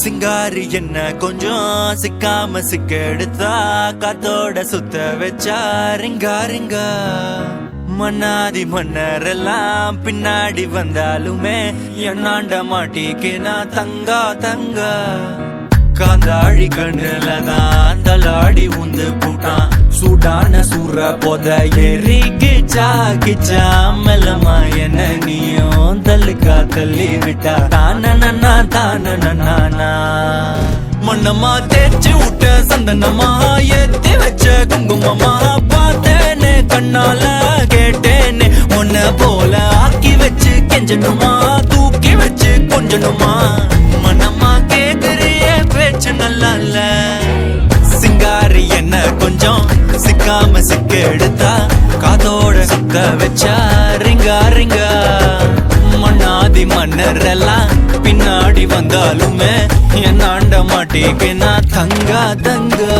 சிங்காரி என்ன கொஞ்சம் சிக்காம சிக்க எடுத்தா காத்தோட சுத்த வச்சா ரிங்கா ரிங்கா மன்னாதி மன்னரெல்லாம் பின்னாடி வந்தாலுமே என்னாண்ட மாட்டிக்கு நான் தங்கா தங்கா காந்தாழி கண்ணுலதான் தலாடி உந்து போட்டான் சூடான சூற போத ஏறி கிச்சா கிச்சா மெல்லமா என்ன நீயும் தள்ளுக்கா தள்ளி விட்டா தானனா தானனா மண்ணமா தேய்ச்சி விட்ட சந்தனமா ஏத்தி வச்ச குங்குமமா பார்த்தேனே கண்ணால கேட்டேனே உன்ன போல ஆக்கி வச்சு கெஞ்சணுமா தூக்கி வச்சு கொஞ்சணுமா மனமா கேக்குறிய பேச்சு நல்லா இல்ல சிங்காரி என்ன கொஞ்சம் சிக்காம சிக்க எடுத்தா காதோட சுத்த வச்சா ரிங்கா ரிங்கா மண்ணாதி மன்னர் எல்லாம் பின்னாடி வந்தாலுமே என் ஆண்ட மாட்டேக்கு நான் தங்கா தங்கா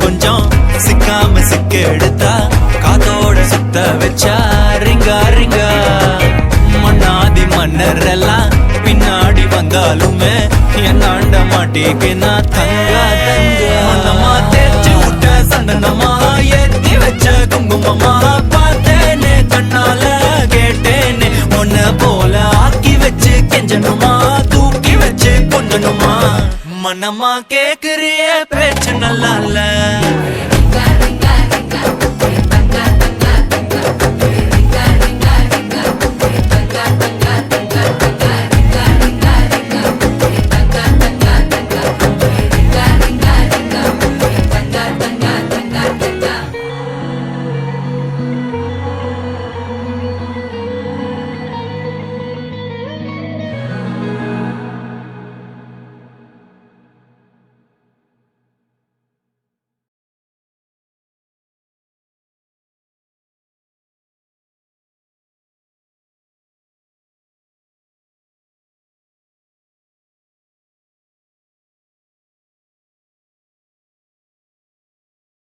கொஞ்சம் சிக்காம சிக்க எடுத்தா காதோட சுத்த வச்சா ரிங்கா ரிங்கா மண்ணாதி மன்னர் எல்லாம் பின்னாடி வந்தாலுமே என் ஆண்ட மாட்டேக்கு நான் தங்கா தங்கா மண்ணமா தேய்ச்சி விட்ட சந்தனமா ஏத்தி வச்ச குங்குமமா பார்த்தேனே கண்ணால கேட்டேனே உன்ன போல ஆக்கி வச்சு கெஞ்சணுமா தூக்கி வச்சு கொஞ்சணுமா மனமா கேக்குறிய பேச்சு நல்லா இல்ல